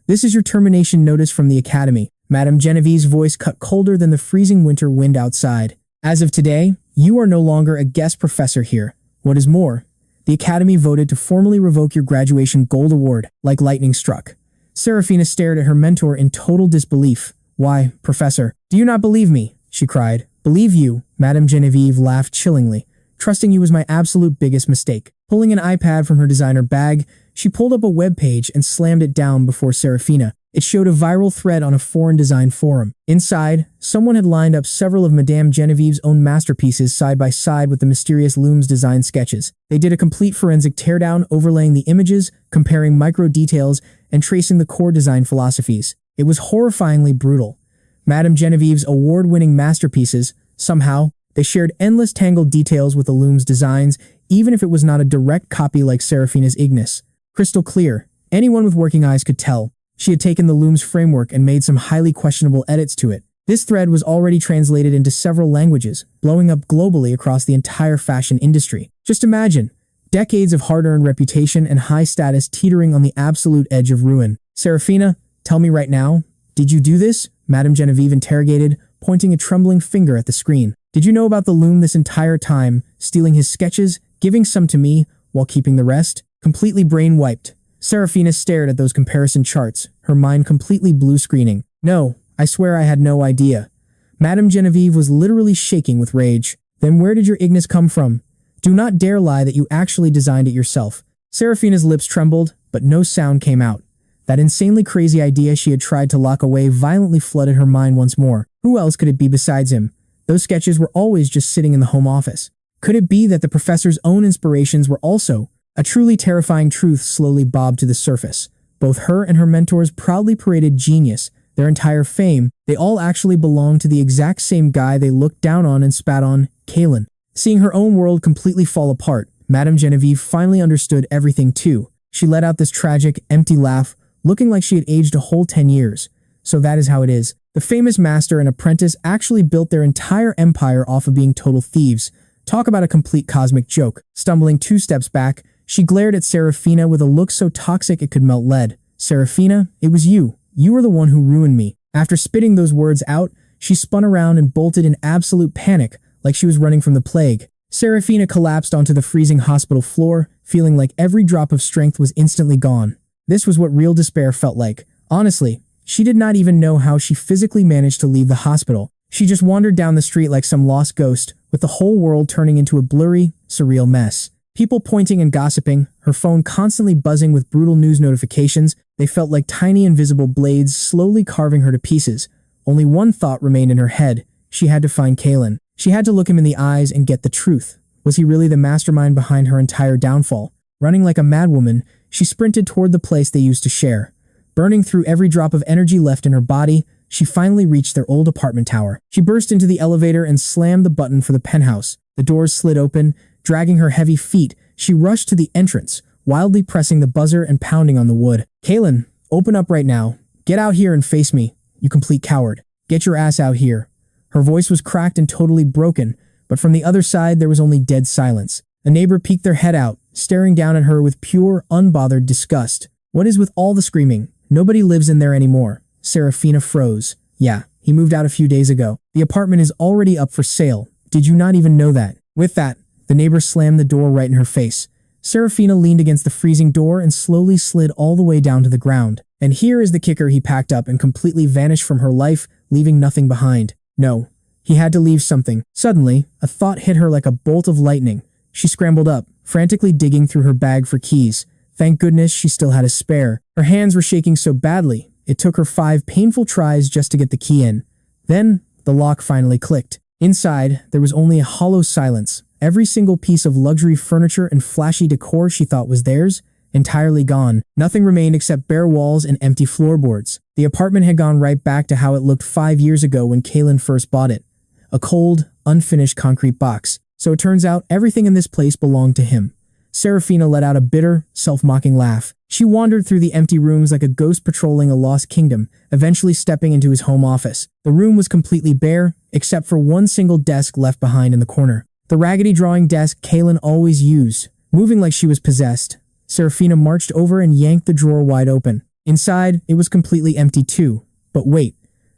This is your termination notice from the academy. Madame Genevieve's voice cut colder than the freezing winter wind outside. As of today, you are no longer a guest professor here. What is more, the academy voted to formally revoke your graduation gold award, like lightning struck. Serafina stared at her mentor in total disbelief. Why, Professor, do you not believe me? She cried. Believe you? Madame Genevieve laughed chillingly. Trusting you was my absolute biggest mistake. Pulling an iPad from her designer bag, she pulled up a web page and slammed it down before Serafina. It showed a viral thread on a foreign design forum. Inside, someone had lined up several of Madame Genevieve's own masterpieces side by side with the mysterious Loom's design sketches. They did a complete forensic teardown, overlaying the images, comparing micro details, and tracing the core design philosophies. It was horrifyingly brutal. Madame Genevieve's award-winning masterpieces, somehow, they shared endless tangled details with the Loom's designs, even if it was not a direct copy like Serafina's Ignis. Crystal clear. Anyone with working eyes could tell. She had taken the Loom's framework and made some highly questionable edits to it. This thread was already translated into several languages, blowing up globally across the entire fashion industry. Just imagine, decades of hard-earned reputation and high status teetering on the absolute edge of ruin. Serafina, tell me right now, did you do this? Madame Genevieve interrogated, pointing a trembling finger at the screen. Did you know about the loom this entire time, stealing his sketches, giving some to me, while keeping the rest? Completely brain-wiped. Serafina stared at those comparison charts, her mind completely blue-screening. No, I swear I had no idea. Madame Genevieve was literally shaking with rage. Then where did your Ignis come from? Do not dare lie that you actually designed it yourself. Serafina's lips trembled, but no sound came out. That insanely crazy idea she had tried to lock away violently flooded her mind once more. Who else could it be besides him? Those sketches were always just sitting in the home office. Could it be that the professor's own inspirations were also? A truly terrifying truth slowly bobbed to the surface. Both her and her mentors proudly paraded genius, their entire fame. They all actually belonged to the exact same guy they looked down on and spat on, Kalen. Seeing her own world completely fall apart, Madame Genevieve finally understood everything too. She let out this tragic, empty laugh, looking like she had aged a whole 10 years. So that is how it is. The famous master and apprentice actually built their entire empire off of being total thieves. Talk about a complete cosmic joke. Stumbling 2 steps back, she glared at Serafina with a look so toxic it could melt lead. Serafina, it was you. You were the one who ruined me. After spitting those words out, she spun around and bolted in absolute panic, like she was running from the plague. Serafina collapsed onto the freezing hospital floor, feeling like every drop of strength was instantly gone. This was what real despair felt like. Honestly, she did not even know how she physically managed to leave the hospital. She just wandered down the street like some lost ghost, with the whole world turning into a blurry, surreal mess. People pointing and gossiping, her phone constantly buzzing with brutal news notifications. They felt like tiny invisible blades slowly carving her to pieces. Only one thought remained in her head. She had to find Kalen. She had to look him in the eyes and get the truth. Was he really the mastermind behind her entire downfall? Running like a madwoman, she sprinted toward the place they used to share. Burning through every drop of energy left in her body, she finally reached their old apartment tower. She burst into the elevator and slammed the button for the penthouse. The doors slid open. Dragging her heavy feet, she rushed to the entrance, wildly pressing the buzzer and pounding on the wood. Kalen, open up right now. Get out here and face me, you complete coward. Get your ass out here. Her voice was cracked and totally broken, but from the other side there was only dead silence. A neighbor peeked their head out, staring down at her with pure, unbothered disgust. What is with all the screaming? Nobody lives in there anymore. Serafina froze. Yeah, he moved out a few days ago. The apartment is already up for sale. Did you not even know that? With that, the neighbor slammed the door right in her face. Serafina leaned against the freezing door and slowly slid all the way down to the ground. And here is the kicker: he packed up and completely vanished from her life, leaving nothing behind. No, he had to leave something. Suddenly, a thought hit her like a bolt of lightning. She scrambled up, frantically digging through her bag for keys. Thank goodness she still had a spare. Her hands were shaking so badly, it took her 5 painful tries just to get the key in. Then, the lock finally clicked. Inside, there was only a hollow silence. Every single piece of luxury furniture and flashy decor she thought was theirs, entirely gone. Nothing remained except bare walls and empty floorboards. The apartment had gone right back to how it looked 5 years ago when Kalen first bought it. A cold, unfinished concrete box. So it turns out everything in this place belonged to him. Serafina let out a bitter, self-mocking laugh. She wandered through the empty rooms like a ghost patrolling a lost kingdom, eventually stepping into his home office. The room was completely bare, except for one single desk left behind in the corner. The raggedy drawing desk Kalen always used. Moving like she was possessed, Serafina marched over and yanked the drawer wide open. Inside, it was completely empty too. But wait,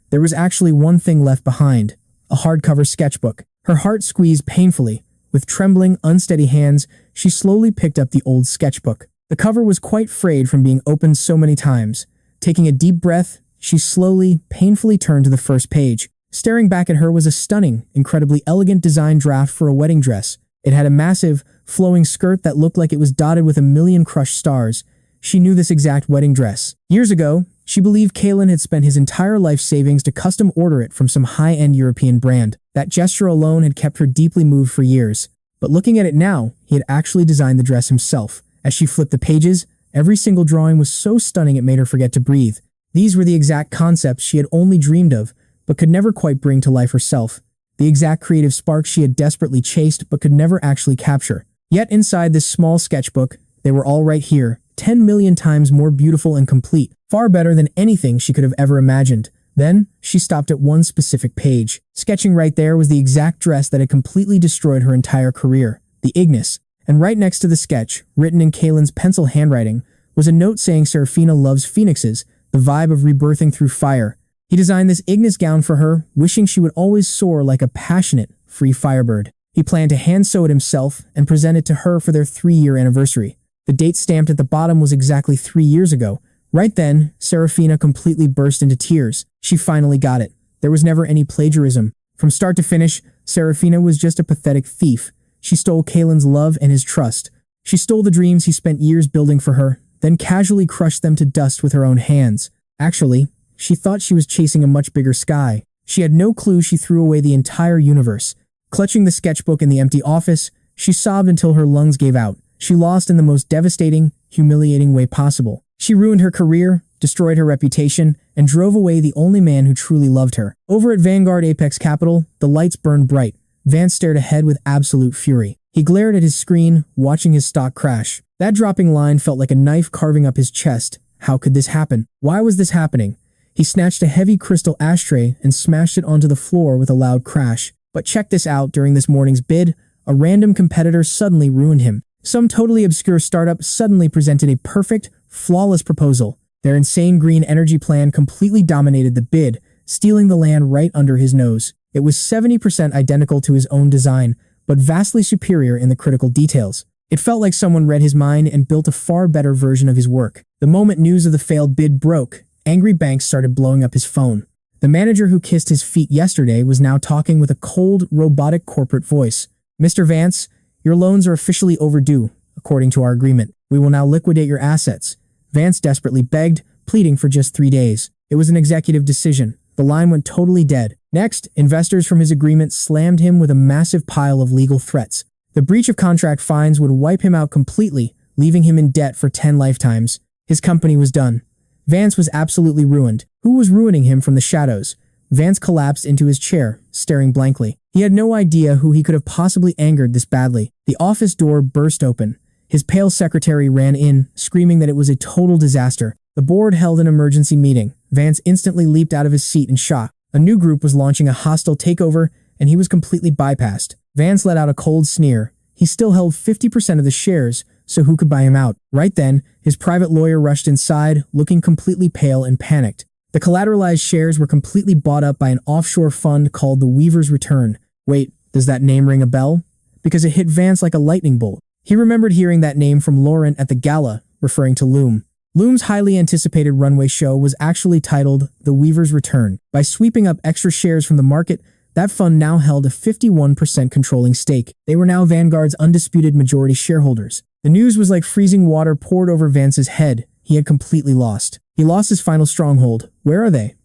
there was actually one thing left behind. A hardcover sketchbook. Her heart squeezed painfully. With trembling, unsteady hands, she slowly picked up the old sketchbook. The cover was quite frayed from being opened so many times. Taking a deep breath, she slowly, painfully turned to the first page. Staring back at her was a stunning, incredibly elegant design draft for a wedding dress. It had a massive, flowing skirt that looked like it was dotted with a million crushed stars. She knew this exact wedding dress. Years ago, she believed Kalen had spent his entire life savings to custom order it from some high-end European brand. That gesture alone had kept her deeply moved for years. But looking at it now, he had actually designed the dress himself. As she flipped the pages, every single drawing was so stunning it made her forget to breathe. These were the exact concepts she had only dreamed of, but could never quite bring to life herself. The exact creative spark she had desperately chased but could never actually capture. Yet inside this small sketchbook, they were all right here, 10 million times more beautiful and complete, far better than anything she could have ever imagined. Then, she stopped at one specific page. Sketching right there was the exact dress that had completely destroyed her entire career, the Ignis. And right next to the sketch, written in Kalen's pencil handwriting, was a note saying Serafina loves phoenixes, the vibe of rebirthing through fire. He designed this Ignis gown for her, wishing she would always soar like a passionate, free Firebird. He planned to hand-sew it himself and present it to her for their 3-year anniversary. The date stamped at the bottom was exactly 3 years ago. Right then, Serafina completely burst into tears. She finally got it. There was never any plagiarism. From start to finish, Serafina was just a pathetic thief. She stole Kalen's love and his trust. She stole the dreams he spent years building for her, then casually crushed them to dust with her own hands. Actually, she thought she was chasing a much bigger sky. She had no clue she threw away the entire universe. Clutching the sketchbook in the empty office, she sobbed until her lungs gave out. She lost in the most devastating, humiliating way possible. She ruined her career, destroyed her reputation, and drove away the only man who truly loved her. Over at Vanguard Apex Capital, the lights burned bright. Vance stared ahead with absolute fury. He glared at his screen, watching his stock crash. That dropping line felt like a knife carving up his chest. How could this happen? Why was this happening? He snatched a heavy crystal ashtray and smashed it onto the floor with a loud crash. But check this out, during this morning's bid, a random competitor suddenly ruined him. Some totally obscure startup suddenly presented a perfect, flawless proposal. Their insane green energy plan completely dominated the bid, stealing the land right under his nose. It was 70% identical to his own design, but vastly superior in the critical details. It felt like someone read his mind and built a far better version of his work. The moment news of the failed bid broke, angry Banks started blowing up his phone. The manager who kissed his feet yesterday was now talking with a cold, robotic corporate voice. "Mr. Vance, your loans are officially overdue, according to our agreement. We will now liquidate your assets." Vance desperately begged, pleading for just 3 days. It was an executive decision. The line went totally dead. Next, investors from his agreement slammed him with a massive pile of legal threats. The breach of contract fines would wipe him out completely, leaving him in debt for 10 lifetimes. His company was done. Vance was absolutely ruined. Who was ruining him from the shadows? Vance collapsed into his chair, staring blankly. He had no idea who he could have possibly angered this badly. The office door burst open. His pale secretary ran in, screaming that it was a total disaster. The board held an emergency meeting. Vance instantly leaped out of his seat in shock. A new group was launching a hostile takeover, and he was completely bypassed. Vance let out a cold sneer. He still held 50% of the shares, so who could buy him out? Right then, his private lawyer rushed inside, looking completely pale and panicked. The collateralized shares were completely bought up by an offshore fund called the Weaver's Return. Wait, does that name ring a bell? Because it hit Vance like a lightning bolt. He remembered hearing that name from Lauren at the Gala, referring to Loom. Loom's highly anticipated runway show was actually titled The Weaver's Return. By sweeping up extra shares from the market, that fund now held a 51% controlling stake. They were now Vanguard's undisputed majority shareholders. The news was like freezing water poured over Vance's head. He had completely lost. He lost his final stronghold. Where are they?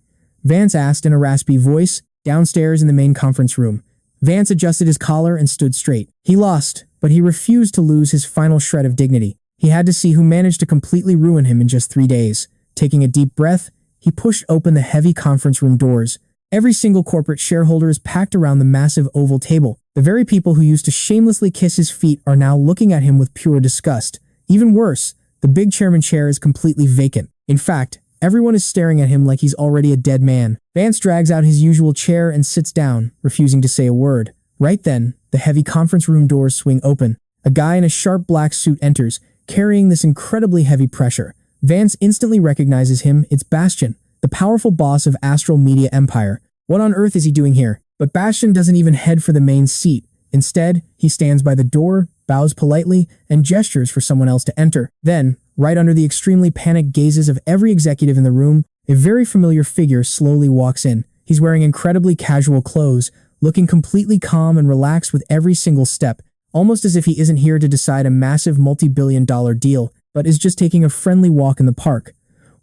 Vance asked in a raspy voice, downstairs in the main conference room. Vance adjusted his collar and stood straight. He lost, but he refused to lose his final shred of dignity. He had to see who managed to completely ruin him in just 3 days. Taking a deep breath, he pushed open the heavy conference room doors. Every single corporate shareholder is packed around the massive oval table. The very people who used to shamelessly kiss his feet are now looking at him with pure disgust. Even worse, the big chairman chair is completely vacant. In fact, everyone is staring at him like he's already a dead man. Vance drags out his usual chair and sits down, refusing to say a word. Right then, the heavy conference room doors swing open. A guy in a sharp black suit enters, carrying this incredibly heavy pressure. Vance instantly recognizes him. It's Bastion, the powerful boss of Astral Media Empire. What on earth is he doing here? But Bastion doesn't even head for the main seat. Instead, he stands by the door, bows politely, and gestures for someone else to enter. Then, right under the extremely panicked gazes of every executive in the room, a very familiar figure slowly walks in. He's wearing incredibly casual clothes, looking completely calm and relaxed with every single step, almost as if he isn't here to decide a massive multi-billion-dollar deal, but is just taking a friendly walk in the park.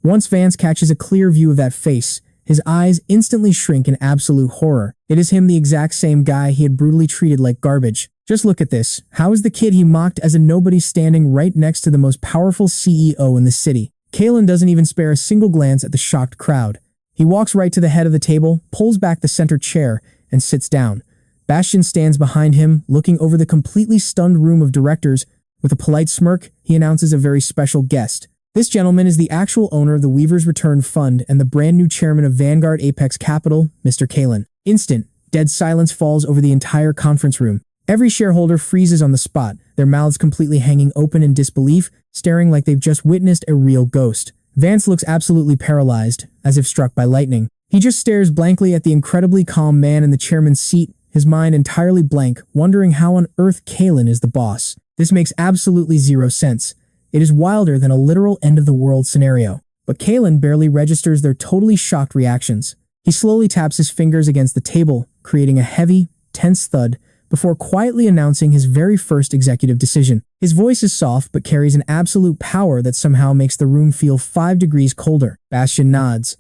Once Vance catches a clear view of that face, his eyes instantly shrink in absolute horror. It is him, the exact same guy he had brutally treated like garbage. Just look at this. How is the kid he mocked as a nobody standing right next to the most powerful CEO in the city? Kalen doesn't even spare a single glance at the shocked crowd. He walks right to the head of the table, pulls back the center chair, and sits down. Bastion stands behind him, looking over the completely stunned room of directors. With a polite smirk, he announces a very special guest. This gentleman is the actual owner of the Weaver's Return Fund and the brand new chairman of Vanguard Apex Capital, Mr. Kalen. Instant, dead silence falls over the entire conference room. Every shareholder freezes on the spot, their mouths completely hanging open in disbelief, staring like they've just witnessed a real ghost. Vance looks absolutely paralyzed, as if struck by lightning. He just stares blankly at the incredibly calm man in the chairman's seat, his mind entirely blank, wondering how on earth Kalen is the boss. This makes absolutely zero sense. It is wilder than a literal end-of-the-world scenario. But Kalen barely registers their totally shocked reactions. He slowly taps his fingers against the table, creating a heavy, tense thud, before quietly announcing his very first executive decision. His voice is soft but carries an absolute power that somehow makes the room feel 5 degrees colder. Bastion nods.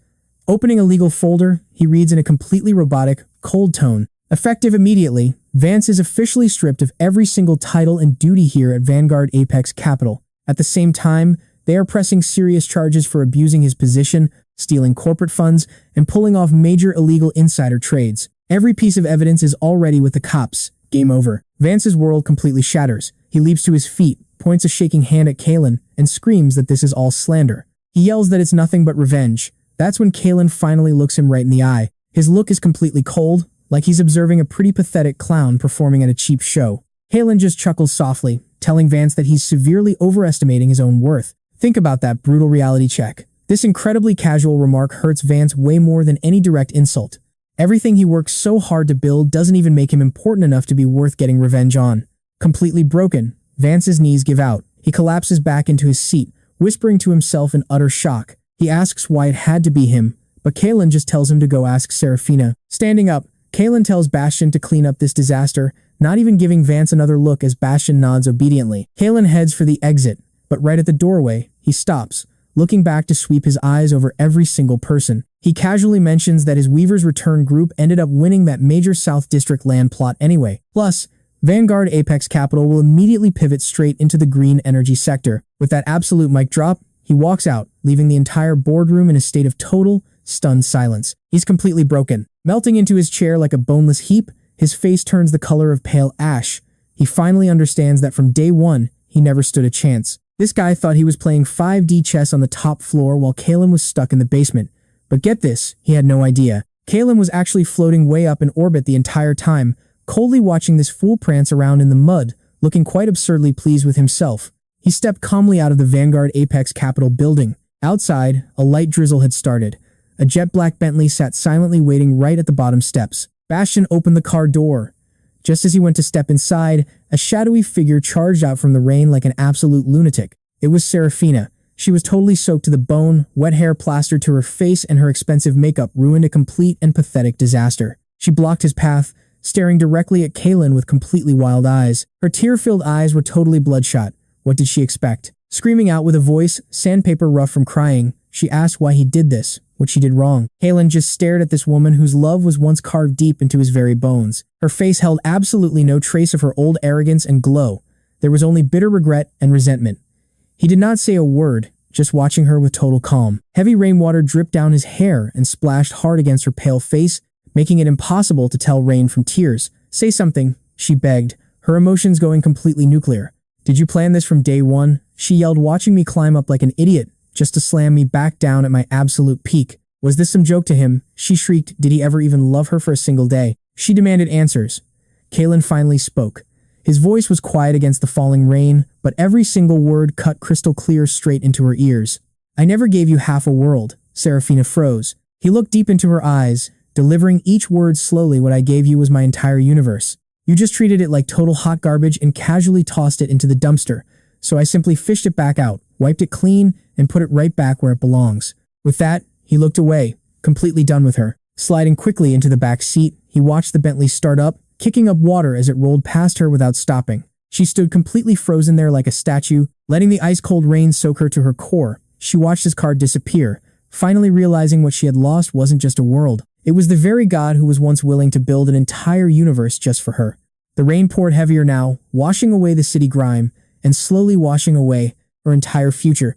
Opening a legal folder, he reads in a completely robotic, cold tone. Effective immediately, Vance is officially stripped of every single title and duty here at Vanguard Apex Capital. At the same time, they are pressing serious charges for abusing his position, stealing corporate funds, and pulling off major illegal insider trades. Every piece of evidence is already with the cops. Game over. Vance's world completely shatters. He leaps to his feet, points a shaking hand at Kalen, and screams that this is all slander. He yells that it's nothing but revenge. That's when Kalen finally looks him right in the eye. His look is completely cold, like he's observing a pretty pathetic clown performing at a cheap show. Kalen just chuckles softly, telling Vance that he's severely overestimating his own worth. Think about that brutal reality check. This incredibly casual remark hurts Vance way more than any direct insult. Everything he worked so hard to build doesn't even make him important enough to be worth getting revenge on. Completely broken, Vance's knees give out. He collapses back into his seat, whispering to himself in utter shock. He asks why it had to be him, but Kalen just tells him to go ask Serafina. Standing up, Kalen tells Bastion to clean up this disaster, not even giving Vance another look as Bastion nods obediently. Kalen heads for the exit, but right at the doorway, he stops, looking back to sweep his eyes over every single person. He casually mentions that his Weaver's Return group ended up winning that major South District land plot anyway. Plus, Vanguard Apex Capital will immediately pivot straight into the green energy sector. With that absolute mic drop, he walks out, leaving the entire boardroom in a state of total, stunned silence. He's completely broken. Melting into his chair like a boneless heap, his face turns the color of pale ash. He finally understands that from day one, he never stood a chance. This guy thought he was playing 5D chess on the top floor while Kalen was stuck in the basement. But get this, he had no idea. Kalen was actually floating way up in orbit the entire time, coldly watching this fool prance around in the mud, looking quite absurdly pleased with himself. He stepped calmly out of the Vanguard Apex Capital building. Outside, a light drizzle had started. A jet-black Bentley sat silently waiting right at the bottom steps. Bastion opened the car door. Just as he went to step inside, a shadowy figure charged out from the rain like an absolute lunatic. It was Serafina. She was totally soaked to the bone, wet hair plastered to her face, and her expensive makeup ruined a complete and pathetic disaster. She blocked his path, staring directly at Kalen with completely wild eyes. Her tear-filled eyes were totally bloodshot. What did she expect? Screaming out with a voice, sandpaper rough from crying, she asked why he did this, what she did wrong. Kalen just stared at this woman whose love was once carved deep into his very bones. Her face held absolutely no trace of her old arrogance and glow. There was only bitter regret and resentment. He did not say a word, just watching her with total calm. Heavy rainwater dripped down his hair and splashed hard against her pale face, making it impossible to tell rain from tears. Say something, she begged, her emotions going completely nuclear. Did you plan this from day one? She yelled, watching me climb up like an idiot, just to slam me back down at my absolute peak. Was this some joke to him? She shrieked. Did he ever even love her for a single day? She demanded answers. Kalen finally spoke. His voice was quiet against the falling rain, but every single word cut crystal clear straight into her ears. I never gave you half a world. Serafina froze. He looked deep into her eyes, delivering each word slowly. What I gave you was my entire universe. You just treated it like total hot garbage and casually tossed it into the dumpster, so I simply fished it back out, wiped it clean, and put it right back where it belongs. With that, he looked away, completely done with her. Sliding quickly into the back seat, he watched the Bentley start up, kicking up water as it rolled past her without stopping. She stood completely frozen there like a statue, letting the ice-cold rain soak her to her core. She watched his car disappear, finally realizing what she had lost wasn't just a world. It was the very god who was once willing to build an entire universe just for her. The rain poured heavier now, washing away the city grime, and slowly washing away her entire future.